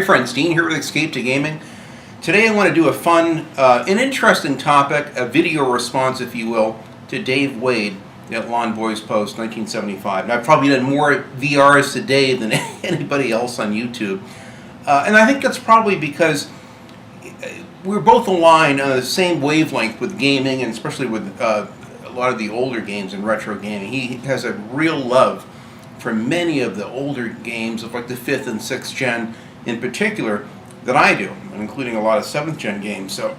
friends, Dean here with Escape to Gaming. Today I want to do a fun, an interesting topic, a video response, if you will, to Dave Wade at LawnBoysPost1975. And I've probably done more VRs to Dave than anybody else on YouTube. And I think that's probably because we're both aligned on the same wavelength with gaming, and especially with a lot of the older games and retro gaming. He has a real love for many of the older games of like the 5th and 6th gen in particular that I do, including a lot of 7th gen games. So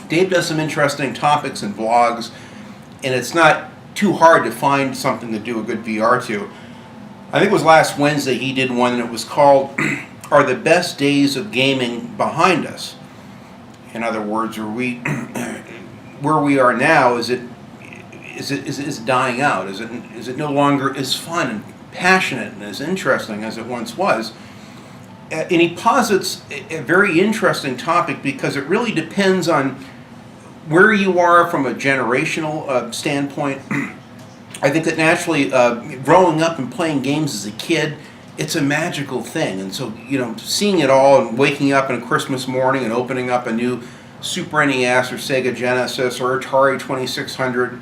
Dave does some interesting topics and vlogs, and it's not too hard to find something to do a good VR to. I think it was last Wednesday he did one, and it was called Are the Best Days of Gaming Behind Us? In other words, are we where we are now, is it dying out? Is it no longer as fun and passionate and as interesting as it once was? And he posits a very interesting topic because it really depends on where you are from a generational standpoint. I think that naturally, growing up and playing games as a kid, it's a magical thing. And so, seeing it all and waking up on a Christmas morning and opening up a new Super NES or Sega Genesis or Atari 2600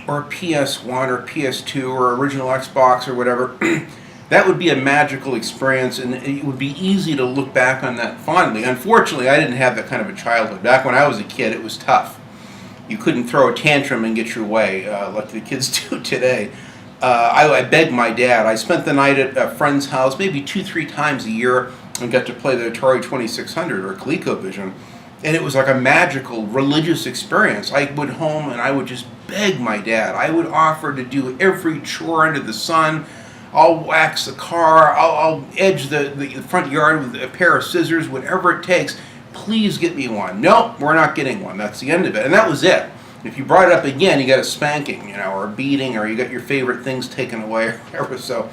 or PS1 or PS2 or original Xbox or whatever, that would be a magical experience, and it would be easy to look back on that fondly. Unfortunately, I didn't have that kind of a childhood. Back when I was a kid, it was tough. You couldn't throw a tantrum and get your way like the kids do today. I begged my dad. I spent the night at a friend's house maybe 2-3 times a year and got to play the Atari 2600 or ColecoVision. And it was like a magical religious experience. I would home and I would just beg my dad. I would offer to do every chore under the sun. I'll wax the car. I'll edge the front yard with a pair of scissors, whatever it takes. Please get me one. Nope, we're not getting one. That's the end of it. And that was it. If you brought it up again, you got a spanking, or a beating, or you got your favorite things taken away, or whatever. So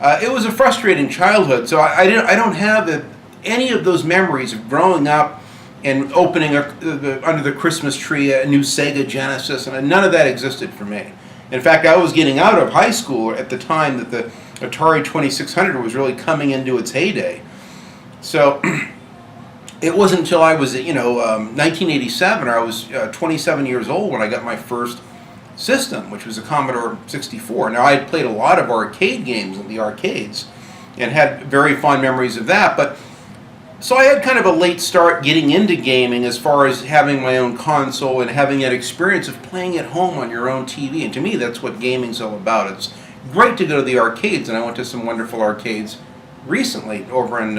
it was a frustrating childhood. So I don't have any of those memories of growing up and opening under the Christmas tree a new Sega Genesis, and none of that existed for me. In fact, I was getting out of high school at the time that the Atari 2600 was really coming into its heyday. So it wasn't until I was, 1987, or I was 27 years old when I got my first system, which was a Commodore 64. Now, I had played a lot of arcade games in the arcades and had very fond memories of that, but so I had kind of a late start getting into gaming as far as having my own console and having that experience of playing at home on your own TV. And to me, that's what gaming's all about. It's great to go to the arcades, and I went to some wonderful arcades recently over in,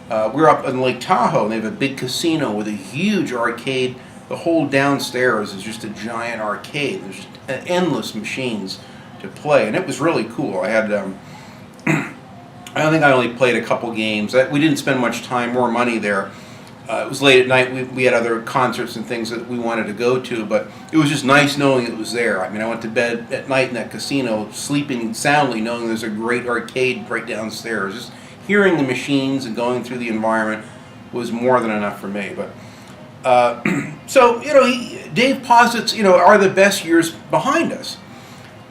we're up in Lake Tahoe, and they have a big casino with a huge arcade. The whole downstairs is just a giant arcade. There's just endless machines to play, and it was really cool. I had I think I only played a couple games. We didn't spend much time or money there. It was late at night. We had other concerts and things that we wanted to go to, but it was just nice knowing it was there. I mean, I went to bed at night in that casino, sleeping soundly, knowing there's a great arcade right downstairs. Just hearing the machines and going through the environment was more than enough for me. But so, Dave posits, are the best years behind us.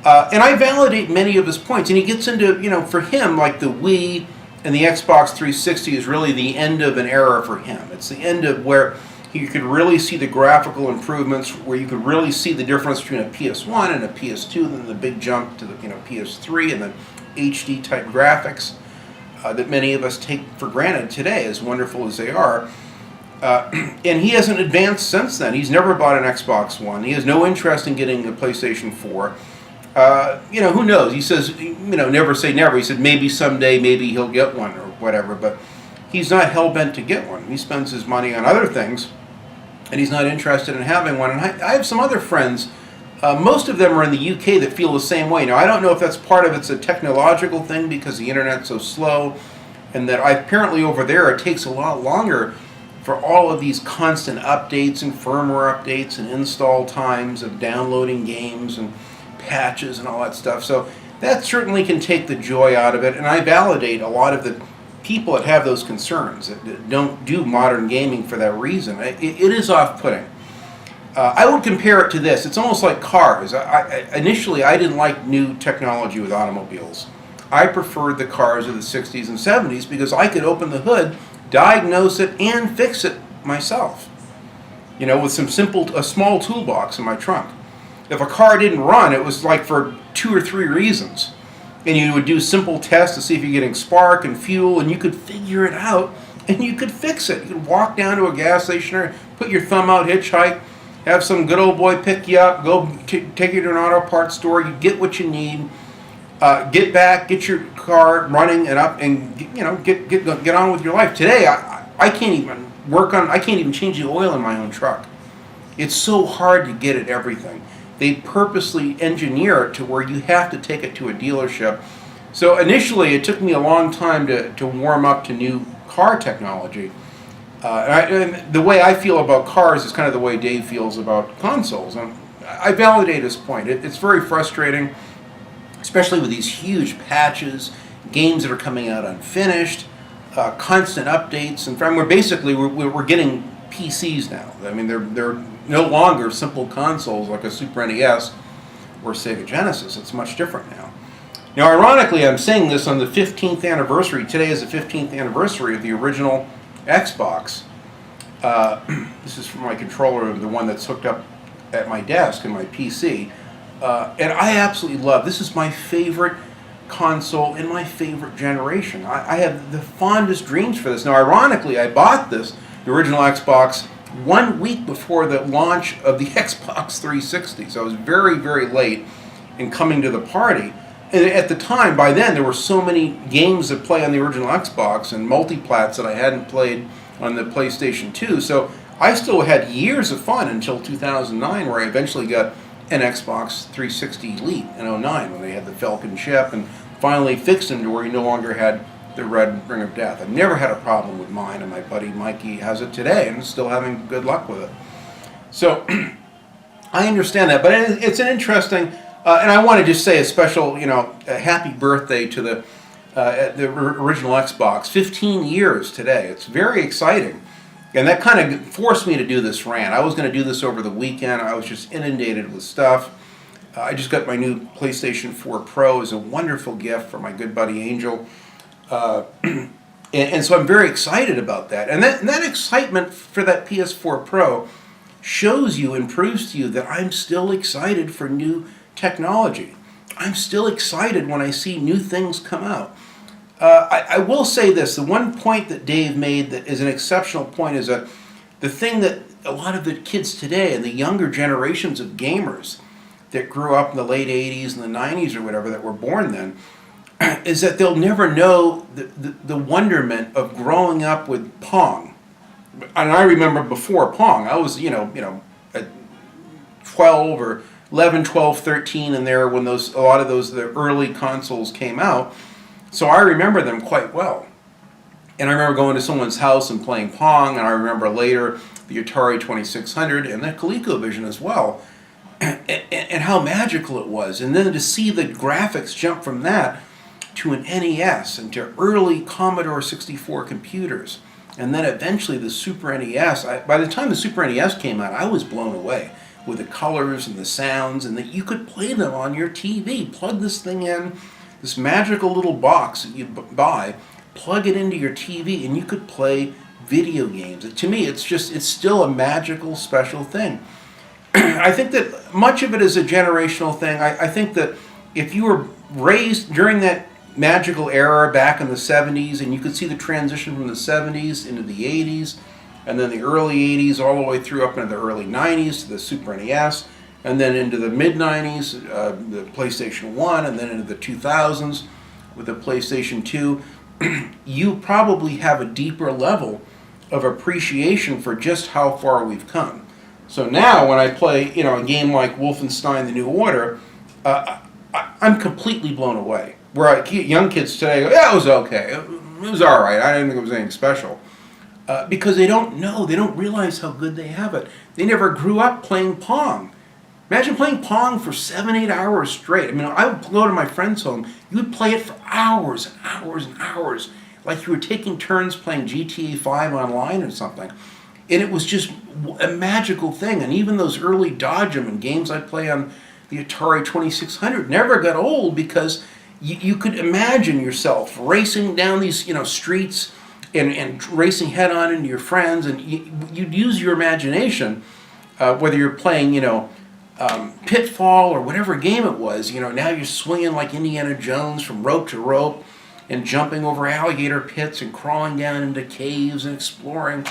And I validate many of his points, and he gets into, for him, like the Wii and the Xbox 360 is really the end of an era for him. It's the end of where you could really see the graphical improvements, where you could really see the difference between a PS1 and a PS2, then the big jump to the PS3 and the HD type graphics that many of us take for granted today, as wonderful as they are. And he hasn't advanced since then. He's never bought an Xbox One. He has no interest in getting a PlayStation 4. Who knows? He says, never say never. He said maybe someday, maybe he'll get one or whatever, but he's not hell-bent to get one. He spends his money on other things, and he's not interested in having one. And I have some other friends, most of them are in the UK, that feel the same way. Now, I don't know if that's part of it's a technological thing because the internet's so slow, and that apparently over there it takes a lot longer for all of these constant updates and firmware updates and install times of downloading games and patches and all that stuff. So that certainly can take the joy out of it, and I validate a lot of the people that have those concerns, that don't do modern gaming for that reason. It is off-putting. I would compare it to this. It's almost like cars. Initially, I didn't like new technology with automobiles. I preferred the cars of the 60s and 70s because I could open the hood, diagnose it, and fix it myself. You know, with a small toolbox in my trunk. If a car didn't run, it was like for 2 or 3 reasons. And you would do simple tests to see if you're getting spark and fuel, and you could figure it out, and you could fix it. You could walk down to a gas station or put your thumb out, hitchhike, have some good old boy pick you up, go take you to an auto parts store, you get what you need, get back, get your car running and up, and get on with your life. Today, I can't even I can't even change the oil in my own truck. It's so hard to get at everything. They purposely engineer it to where you have to take it to a dealership. So initially, it took me a long time to warm up to new car technology. And the way I feel about cars is kind of the way Dave feels about consoles. And I validate his point. It's very frustrating, especially with these huge patches, games that are coming out unfinished, constant updates. And we're getting PCs now. I mean, they're no longer simple consoles like a Super NES or Sega Genesis. It's much different now. Now, ironically, I'm saying this on the 15th anniversary. Today is the 15th anniversary of the original Xbox. This is from my controller, the one that's hooked up at my desk in my PC. And I absolutely love, this is my favorite console in my favorite generation. I have the fondest dreams for this. Now, ironically, I bought the original Xbox 1 week before the launch of the Xbox 360. So I was very, very late in coming to the party. And at the time, by then, there were so many games that play on the original Xbox and multiplats that I hadn't played on the PlayStation 2. So I still had years of fun until 2009, where I eventually got an Xbox 360 Elite in 2009 when they had the Falcon chip and finally fixed them to where you no longer had the red ring of death. I've never had a problem with mine, and my buddy Mikey has it today and is still having good luck with it. So I understand that, but it's an interesting, and I want to just say a special, a happy birthday to the original Xbox. 15 years today. It's very exciting. And that kind of forced me to do this rant. I was going to do this over the weekend. I was just inundated with stuff. I just got my new PlayStation 4 Pro as a wonderful gift from my good buddy Angel. And so I'm very excited about that. And that excitement for that PS4 Pro shows you and proves to you that I'm still excited for new technology. I'm still excited when I see new things come out. I will say this, the one point that Dave made that is an exceptional point is that the thing that a lot of the kids today and the younger generations of gamers that grew up in the late 80s and the 90s or whatever that were born then, is that they'll never know the wonderment of growing up with Pong. And I remember before Pong, I was, at 12 or 11, 12, 13 in there when a lot of the early consoles came out. So I remember them quite well. And I remember going to someone's house and playing Pong, and I remember later the Atari 2600 and the ColecoVision as well, and how magical it was. And then to see the graphics jump from that to an NES and to early Commodore 64 computers, and then eventually the Super NES. By the time the Super NES came out, I was blown away with the colors and the sounds, and that you could play them on your TV. Plug this thing in, this magical little box that you buy, plug it into your TV, and you could play video games. To me, it's still a magical, special thing. I think that much of it is a generational thing. I think that if you were raised during that magical era back in the 70s, and you could see the transition from the 70s into the 80s, and then the early 80s all the way through up into the early 90s to the Super NES, and then into the mid-90s, the PlayStation 1, and then into the 2000s with the PlayStation 2, you probably have a deeper level of appreciation for just how far we've come. So now when I play a game like Wolfenstein: The New Order, I'm completely blown away. Where young kids today go, yeah, it was okay. It was all right. I didn't think it was anything special. Because they don't know. They don't realize how good they have it. They never grew up playing Pong. Imagine playing Pong for 7, 8 hours straight. I mean, I would go to my friend's home. You would play it for hours and hours and hours, like you were taking turns playing GTA 5 online or something. And it was just a magical thing. And even those early Dodge'em and games I'd play on the Atari 2600 never got old because you could imagine yourself racing down these streets and racing head on into your friends, and you'd use your imagination, whether you're playing Pitfall or whatever game it was. Now you're swinging like Indiana Jones from rope to rope and jumping over alligator pits and crawling down into caves and exploring.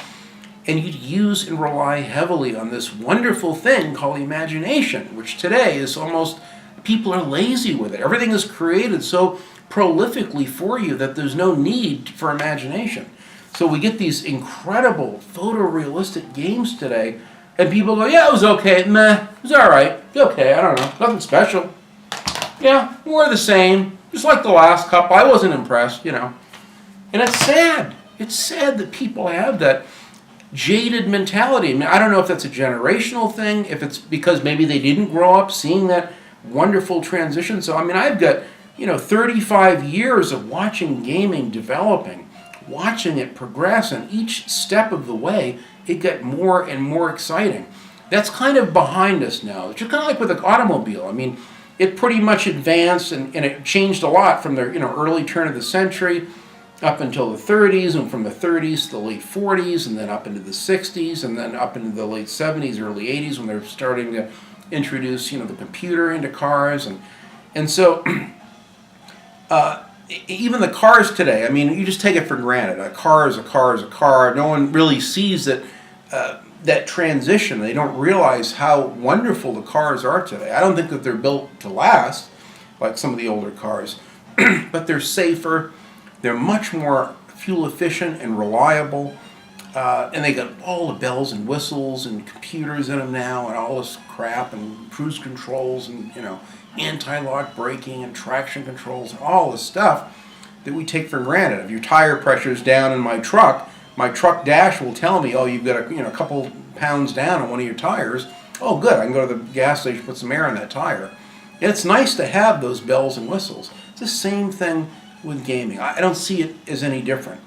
And you'd use and rely heavily on this wonderful thing called imagination, which today is almost, people are lazy with it. Everything is created so prolifically for you that there's no need for imagination. So we get these incredible photorealistic games today, and people go, yeah, it was okay, meh, it was alright, it's okay, I don't know, nothing special. Yeah, more of the same, just like the last couple, I wasn't impressed, And it's sad. It's sad that people have that jaded mentality. I mean, I don't know if that's a generational thing, if it's because maybe they didn't grow up seeing that wonderful transition. So, I've got, 35 years of watching gaming developing, watching it progress, and each step of the way, it got more and more exciting. That's kind of behind us now. It's just kind of like with the automobile. It pretty much advanced, and it changed a lot from the early turn of the century up until the 30s, and from the 30s to the late 40s, and then up into the 60s, and then up into the late 70s, early 80s, when they're starting to introduce, the computer into cars, and so even the cars today. You just take it for granted. A car is a car is a car. No one really sees that transition. They don't realize how wonderful the cars are today. I don't think that they're built to last like some of the older cars, but they're safer. They're much more fuel efficient and reliable, and they got all the bells and whistles and computers in them now, and all this crap, and cruise controls, and anti-lock braking and traction controls, and all this stuff that we take for granted. If your tire pressure's down in my truck dash will tell me, oh, you've got a couple pounds down on one of your tires. Oh, good, I can go to the gas station, put some air on that tire. And it's nice to have those bells and whistles. It's the same thing with gaming. I don't see it as any different.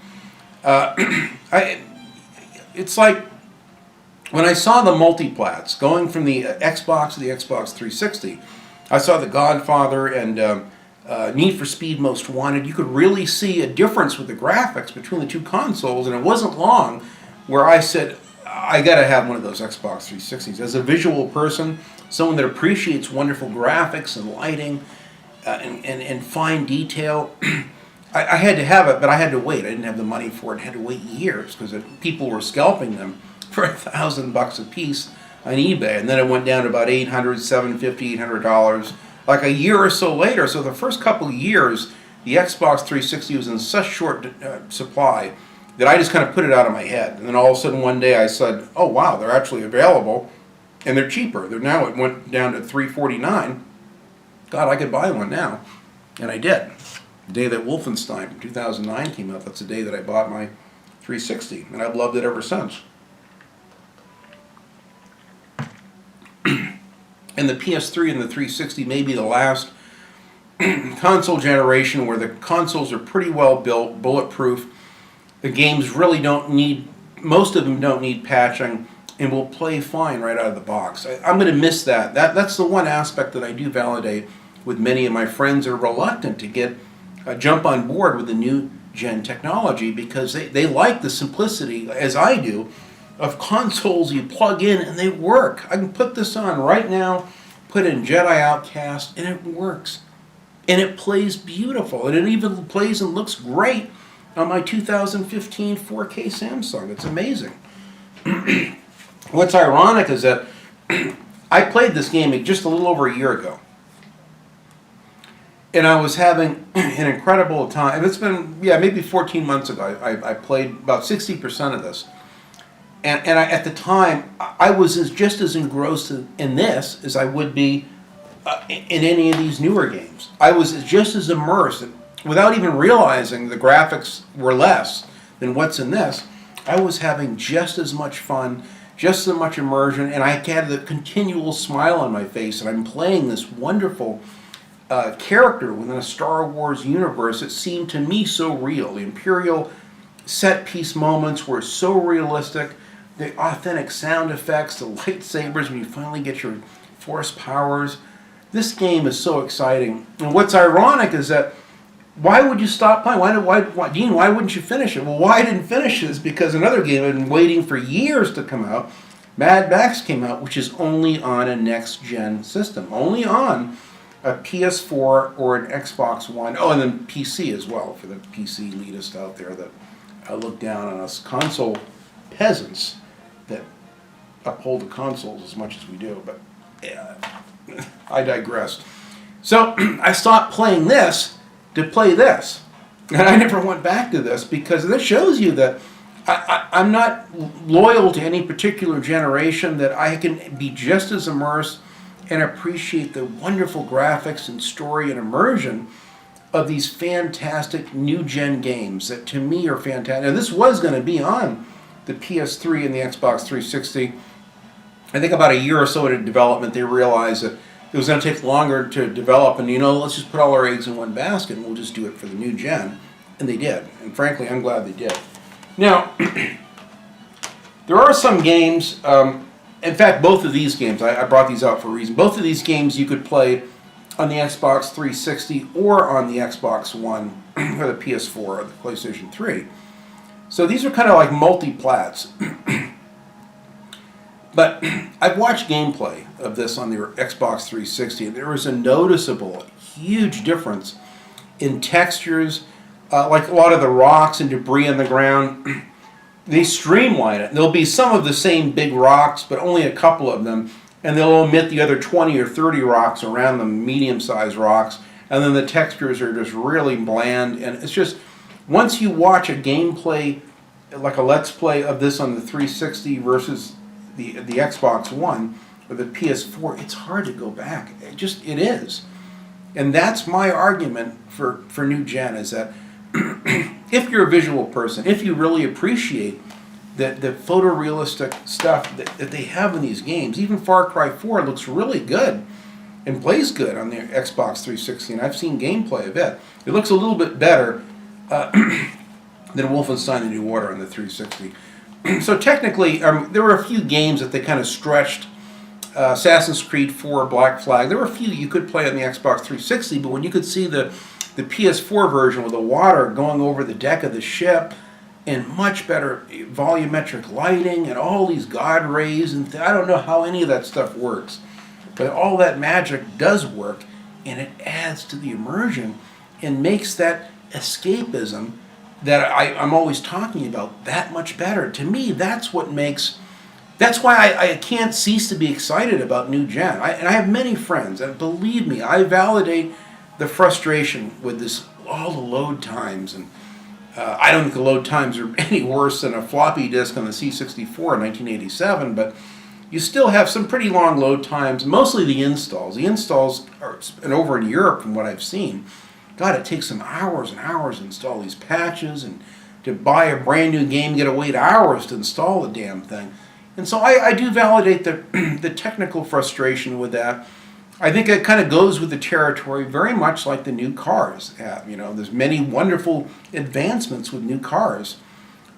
It's like when I saw the multiplats going from the Xbox to the Xbox 360, I saw The Godfather and Need for Speed Most Wanted. You could really see a difference with the graphics between the two consoles, and it wasn't long where I said, I gotta have one of those Xbox 360s. As a visual person, someone that appreciates wonderful graphics and lighting, and fine detail, I had to have it, but I had to wait. I didn't have the money for it. I had to wait years because people were scalping them for $1,000 a piece on eBay, and then it went down to about $800, $750, $800, like a year or so later. So the first couple of years, the Xbox 360 was in such short supply that I just kind of put it out of my head. And then all of a sudden one day I said, oh wow, they're actually available, and they're cheaper. Now it went down to $349. God, I could buy one now. And I did. The day that Wolfenstein from 2009 came out, that's the day that I bought my 360. And I've loved it ever since. And the PS3 and the 360 may be the last console generation where the consoles are pretty well built, bulletproof. The games really don't need, most of them don't need patching, and will play fine right out of the box. I'm going to miss that. That's the one aspect that I do validate with many of my friends that are reluctant to jump on board with the new gen technology, because they like the simplicity, as I do, of consoles you plug in and they work. I can put this on right now, put in Jedi Outcast, and it works. And it plays beautiful. And it even plays and looks great on my 2015 4K Samsung. It's amazing. What's ironic is that I played this game just a little over a year ago. And I was having an incredible time. It's been, maybe 14 months ago. I played about 60% of this. And at the time, I was just as engrossed in this as I would be in any of these newer games. I was just as immersed, without even realizing the graphics were less than what's in this. I was having just as much fun, just as much immersion, and I had the continual smile on my face, and I'm playing this wonderful character within a Star Wars universe that seemed to me so real. The Imperial set-piece moments were so realistic. The authentic sound effects, the lightsabers when you finally get your force powers, This game is so exciting. And what's ironic is that why would you stop playing? Dean, why wouldn't you finish it? Well, why I didn't finish it is because another game I've been waiting for years to come out. Mad Max came out, which is only on a next-gen system. Only on a PS4 or an Xbox One. Oh, and then PC as well, for the PC elitists out there that look down on us console peasants that uphold the consoles as much as we do. But yeah, I digress. So I stopped playing this to play this. And I never went back to this because this shows you that I'm not loyal to any particular generation, that I can be just as immersed and appreciate the wonderful graphics and story and immersion of these fantastic new-gen games that to me are fantastic. Now, this was going to be on the PS3 and the Xbox 360. I think about a year or so into development, they realized that it was going to take longer to develop, and let's just put all our eggs in one basket and we'll just do it for the new gen. And they did. And frankly, I'm glad they did. Now, there are some games, in fact, both of these games, I brought these out for a reason. Both of these games you could play on the Xbox 360 or on the Xbox One or the PS4 or the PlayStation 3. So these are kind of like multi-plats. But I've watched gameplay of this on the Xbox 360, and there is a noticeable, huge difference in textures. Like a lot of the rocks and debris on the ground, they streamline it. There'll be some of the same big rocks, but only a couple of them, and they'll omit the other 20 or 30 rocks around them, medium-sized rocks, and then the textures are just really bland. And it's just, once you watch a gameplay, like a Let's Play of this on the 360 versus the Xbox One or the PS4, it's hard to go back. It is. And that's my argument for new gen, is that if you're a visual person, if you really appreciate the photorealistic stuff that they have in these games, even Far Cry 4 looks really good and plays good on the Xbox 360, and I've seen gameplay of it. It looks a little bit better than Wolfenstein: The New Order on the 360. So technically, there were a few games that they kind of stretched. Assassin's Creed 4, Black Flag, there were a few you could play on the Xbox 360, but when you could see the PS4 version with the water going over the deck of the ship and much better volumetric lighting and all these God rays, and I don't know how any of that stuff works, but all that magic does work, and it adds to the immersion and makes that escapism that I'm always talking about that much better. To me, that's why I can't cease to be excited about new gen. And I have many friends, and believe me, I validate the frustration with this, all the load times. And I don't think the load times are any worse than a floppy disk on the C64 in 1987, but you still have some pretty long load times, mostly the installs. The installs are, and over in Europe from what I've seen, God, it takes them hours and hours to install these patches, and to buy a brand new game, you gotta wait hours to install the damn thing. And so I do validate the technical frustration with that. I think it kind of goes with the territory very much like the new cars have. There's many wonderful advancements with new cars.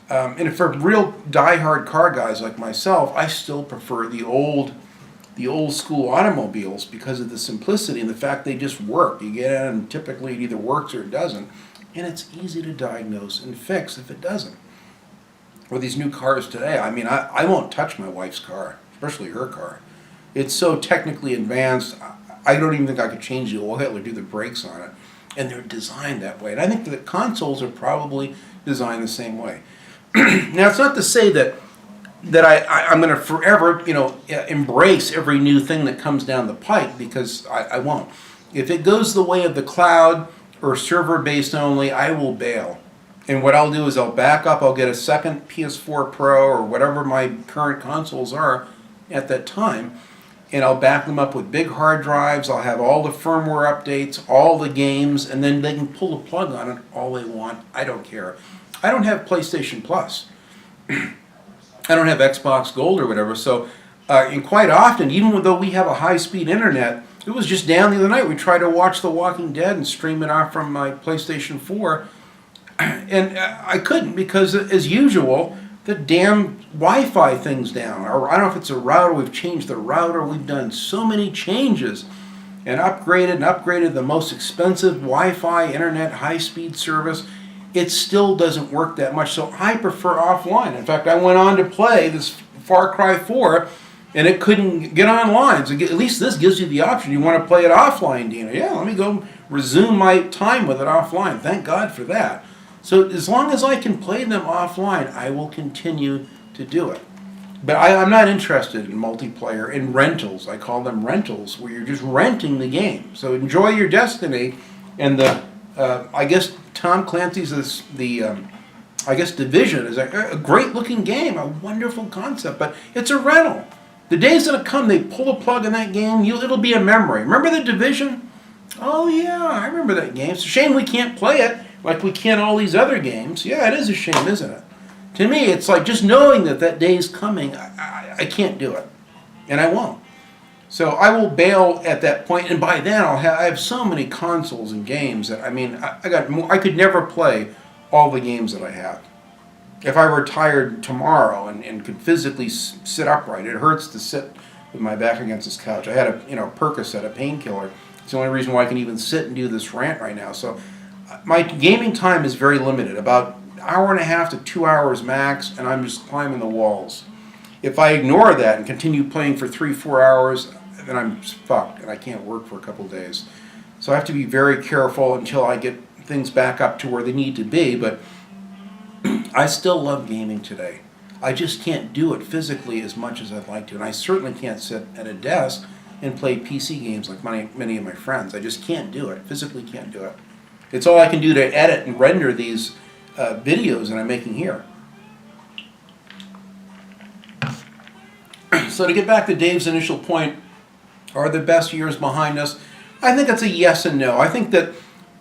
And for real die-hard car guys like myself, I still prefer the old school automobiles because of the simplicity and the fact they just work. You get in and typically it either works or it doesn't. And it's easy to diagnose and fix if it doesn't. With these new cars today, I won't touch my wife's car, especially her car. It's so technically advanced, I don't even think I could change the oil or do the brakes on it. And they're designed that way. And I think the consoles are probably designed the same way. Now, it's not to say that I'm going to forever, embrace every new thing that comes down the pike, because I won't. If it goes the way of the cloud or server-based only, I will bail. And what I'll do is I'll back up, I'll get a second PS4 Pro or whatever my current consoles are at that time, and I'll back them up with big hard drives. I'll have all the firmware updates, all the games, and then they can pull the plug on it all they want. I don't care. I don't have PlayStation Plus. I don't have Xbox Gold or whatever, so and quite often, even though we have a high-speed internet, it was just down the other night. We tried to watch The Walking Dead and stream it off from my PlayStation 4, and I couldn't because, as usual, the damn Wi-Fi thing's down. Or I don't know if it's a router. We've changed the router. We've done so many changes, and upgraded the most expensive Wi-Fi, internet, high-speed service, it still doesn't work that much. So I prefer offline. In fact, I went on to play this Far Cry 4, and it couldn't get online. So at least this gives you the option. You want to play it offline, Dina? Yeah, let me go resume my time with it offline. Thank God for that. So as long as I can play them offline, I will continue to do it. But I'm not interested in multiplayer, in rentals. I call them rentals, where you're just renting the game. So enjoy your Destiny, and I guess Tom Clancy's I guess Division is a great looking game, a wonderful concept, but it's a rental. The day's gonna come, they pull the plug in that game, it'll be a memory. Remember the Division? Oh yeah, I remember that game. It's a shame we can't play it like we can all these other games. Yeah, it is a shame, isn't it? To me, it's like just knowing that day is coming, I can't do it, and I won't. So I will bail at that point, and by then I have so many consoles and games that I could never play all the games that I have. If I retired tomorrow and could physically sit upright, it hurts to sit with my back against this couch. I had a Percocet, a painkiller. It's the only reason why I can even sit and do this rant right now. So my gaming time is very limited, about an hour and a half to 2 hours max, and I'm just climbing the walls. If I ignore that and continue playing for 3-4 hours, then I'm fucked and I can't work for a couple of days. So I have to be very careful until I get things back up to where they need to be, but I still love gaming today. I just can't do it physically as much as I'd like to, and I certainly can't sit at a desk and play PC games like many of my friends. I just can't do it, physically can't do it. It's all I can do to edit and render these videos that I'm making here. So to get back to Dave's initial point, are the best years behind us? I think it's a yes and no. I think that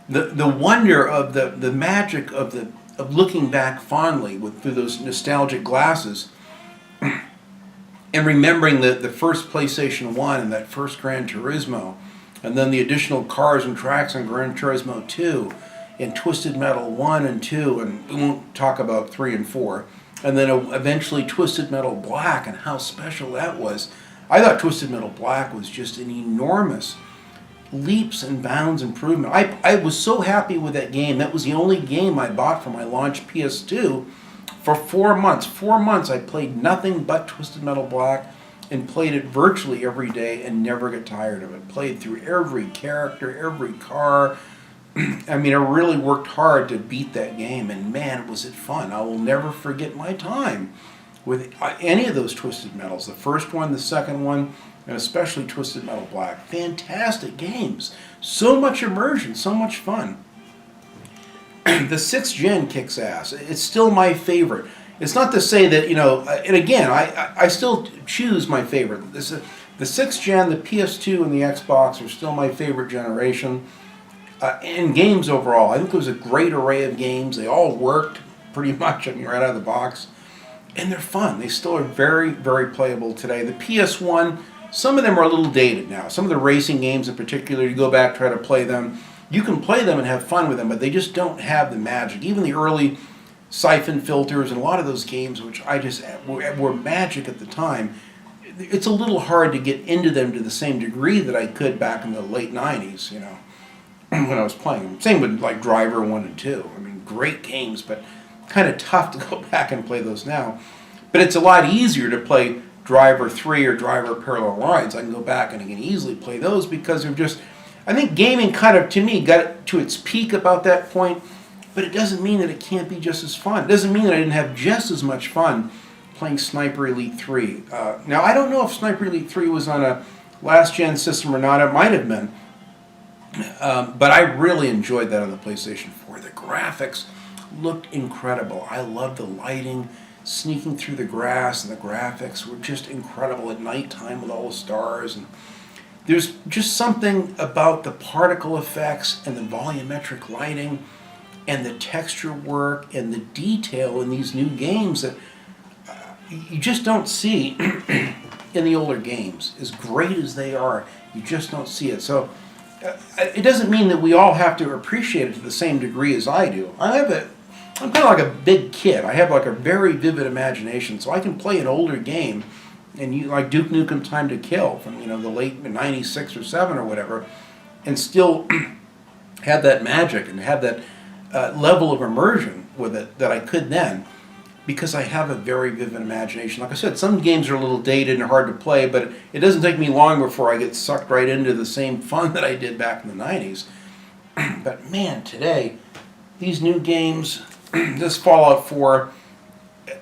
the wonder of the magic of looking back fondly through those nostalgic glasses and remembering the first PlayStation 1 and that first Gran Turismo, and then the additional cars and tracks on Gran Turismo 2 and Twisted Metal 1 and 2, and we won't talk about 3 and 4, and then eventually Twisted Metal Black and how special that was. I thought Twisted Metal Black was just an enormous leaps and bounds improvement. I was so happy with that game. That was the only game I bought for my launch PS2 for 4 months. 4 months I played nothing but Twisted Metal Black and played it virtually every day and never got tired of it. Played through every character, every car. I mean, I really worked hard to beat that game, and man, was it fun. I will never forget my time with any of those Twisted Metals. The first one, the second one, and especially Twisted Metal Black. Fantastic games. So much immersion, so much fun. The 6th gen kicks ass. It's still my favorite. It's not to say that, and again, I still choose my favorite. The 6th gen, the PS2 and the Xbox are still my favorite generation. In games overall, I think there was a great array of games. They all worked pretty much, right out of the box. And they're fun. They still are very, very playable today. The PS1, some of them are a little dated now. Some of the racing games in particular, you go back, try to play them. You can play them and have fun with them, but they just don't have the magic. Even the early Siphon Filters and a lot of those games, which were magic at the time, it's a little hard to get into them to the same degree that I could back in the late 90s, when I was playing them. Same with like Driver 1 and 2. I mean, great games, but kind of tough to go back and play those now. But it's a lot easier to play Driver 3 or Driver Parallel Lines. I can go back and I can easily play those because they're just, I think gaming kind of, to me, got to its peak about that point, but it doesn't mean that it can't be just as fun. It doesn't mean that I didn't have just as much fun playing Sniper Elite 3. Now, I don't know if Sniper Elite 3 was on a last-gen system or not. It might have been. But I really enjoyed that on the PlayStation 4. The graphics looked incredible. I loved the lighting, sneaking through the grass, and the graphics were just incredible at nighttime with all the stars. And there's just something about the particle effects and the volumetric lighting and the texture work and the detail in these new games that you just don't see in the older games. As great as they are, you just don't see it. So it doesn't mean that we all have to appreciate it to the same degree as I do. I'm kind of like a big kid. I have like a very vivid imagination, so I can play an older game and you like Duke Nukem Time to Kill from the late '96 or '7 or whatever, and still have that magic and have that level of immersion with it that I could then, because I have a very vivid imagination. Like I said, some games are a little dated and hard to play, but it doesn't take me long before I get sucked right into the same fun that I did back in the '90s. But man, today, these new games, this Fallout 4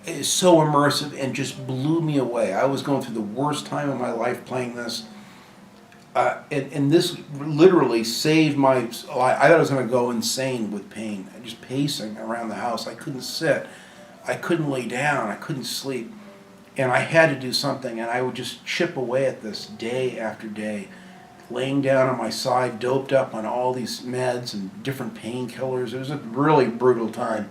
is so immersive and just blew me away. I was going through the worst time of my life playing this. And this literally saved my life. I thought I was going to go insane with pain. I just pacing around the house. I couldn't sit. I couldn't lay down. I couldn't sleep. And I had to do something, and I would just chip away at this day after day, laying down on my side, doped up on all these meds and different painkillers. It was a really brutal time.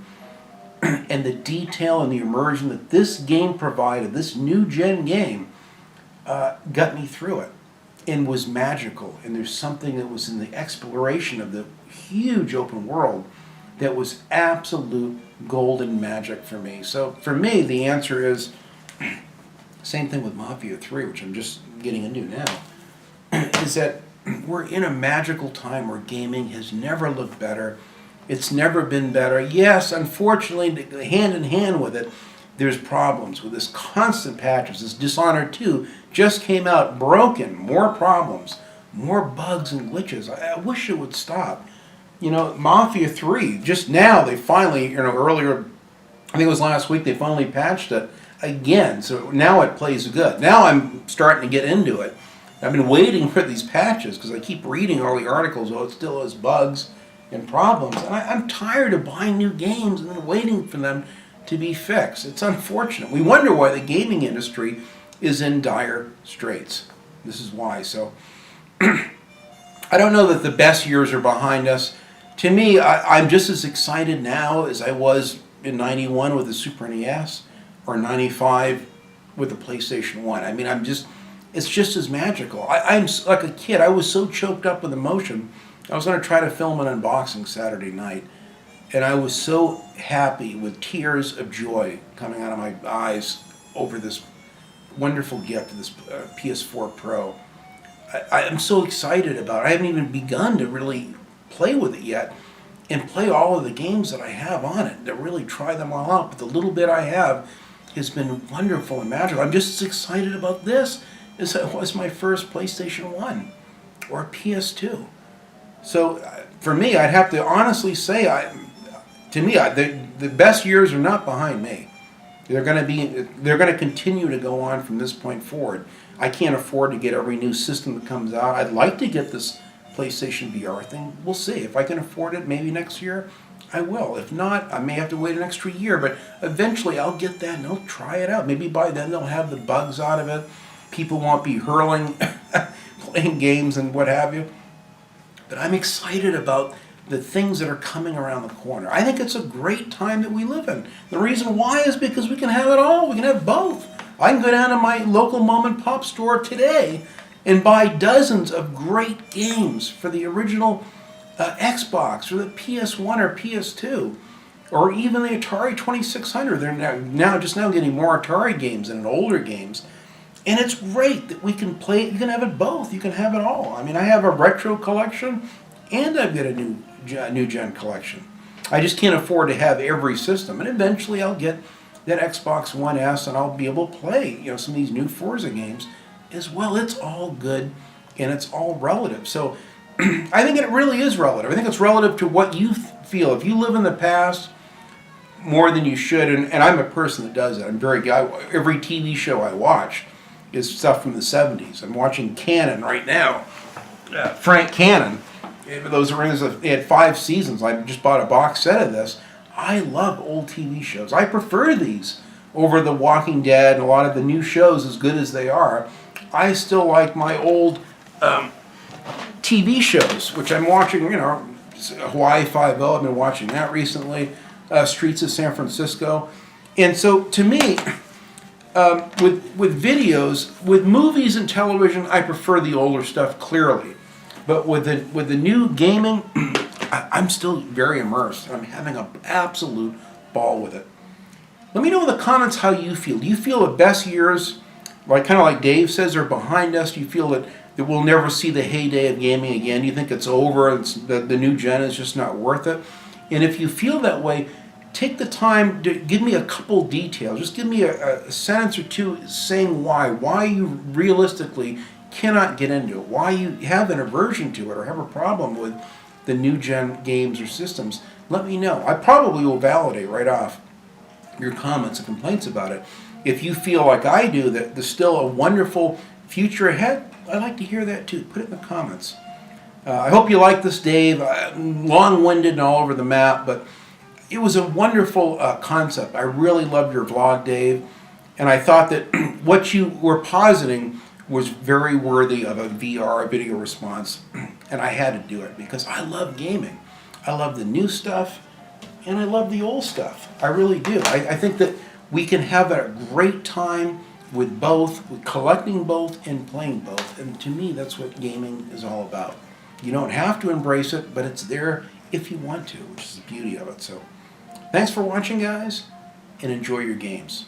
And the detail and the immersion that this game provided, this new-gen game, got me through it and was magical. And there's something that was in the exploration of the huge open world that was absolute golden magic for me. So for me, the answer is same thing with Mafia 3, which I'm just getting into now, is that we're in a magical time where gaming has never looked better. It's never been better. Yes, unfortunately, hand in hand with it, there's problems with this constant patches. This Dishonored 2 just came out broken, more problems, more bugs and glitches. I wish it would stop. Mafia 3, just now they finally, earlier, I think it was last week, they finally patched it again. So now it plays good. Now I'm starting to get into it. I've been waiting for these patches because I keep reading all the articles. Oh, it still has bugs and problems. And I'm tired of buying new games and then waiting for them to be fixed. It's unfortunate. We wonder why the gaming industry is in dire straits. This is why. So I don't know that the best years are behind us. To me, I'm just as excited now as I was in '91 with the Super NES or '95 with the PlayStation 1. I mean, it's just as magical. I'm like a kid. I was so choked up with emotion. I was going to try to film an unboxing Saturday night, and I was so happy with tears of joy coming out of my eyes over this wonderful gift, this PS4 Pro. I'm so excited about it. I haven't even begun to really play with it yet and play all of the games that I have on it, to really try them all out. But the little bit I have has been wonderful and magical. I'm just as excited about this as I was my first PlayStation 1 or PS2. So for me, I'd have to honestly say, the best years are not behind me. They're going to continue to go on from this point forward. I can't afford to get every new system that comes out. I'd like to get this PlayStation VR thing. We'll see. If I can afford it, maybe next year, I will. If not, I may have to wait an extra year, but eventually I'll get that and I'll try it out. Maybe by then they'll have the bugs out of it. People won't be hurling, playing games and what have you. But I'm excited about the things that are coming around the corner. I think it's a great time that we live in. The reason why is because we can have it all. We can have both. I can go down to my local mom and pop store today and buy dozens of great games for the original Xbox or the PS1 or PS2 or even the Atari 2600. They're now getting more Atari games than older games. And it's great that we can play it. You can have it both. You can have it all. I mean, I have a retro collection and I've got a new gen collection. I just can't afford to have every system. And eventually I'll get that Xbox One S and I'll be able to play some of these new Forza games as well. It's all good and it's all relative. So I think it really is relative. I think it's relative to what you feel. If you live in the past more than you should, and I'm a person that does it. Every TV show I watch is stuff from the 70s. I'm watching Cannon right now. Frank Cannon. Those rings, they had 5 seasons. I just bought a box set of this. I love old TV shows. I prefer these over The Walking Dead and a lot of the new shows, as good as they are. I still like my old TV shows, which I'm watching, Hawaii Five-0, I've been watching that recently, Streets of San Francisco. And so, to me, with videos, with movies and television, I prefer the older stuff, clearly. But with the new gaming, I'm still very immersed. I'm having an absolute ball with it. Let me know in the comments how you feel. Do you feel the best years kind of like Dave says, are behind us? Do you feel that we'll never see the heyday of gaming again? Do you think it's over? The new gen is just not worth it? And if you feel that way, take the time to give me a couple details. Just give me a sentence or two saying why you realistically cannot get into it, why you have an aversion to it or have a problem with the new gen games or systems. Let me know. I probably will validate right off your comments and complaints about it. If you feel like I do, that there's still a wonderful future ahead, I'd like to hear that too. Put it in the comments. I hope you like this, Dave. Long-winded and all over the map, but it was a wonderful concept. I really loved your vlog, Dave, and I thought that what you were positing was very worthy of a VR video response, and I had to do it because I love gaming. I love the new stuff, and I love the old stuff. I really do. I think that we can have a great time with both, with collecting both and playing both, and to me, that's what gaming is all about. You don't have to embrace it, but it's there if you want to, which is the beauty of it. So, thanks for watching, guys, and enjoy your games.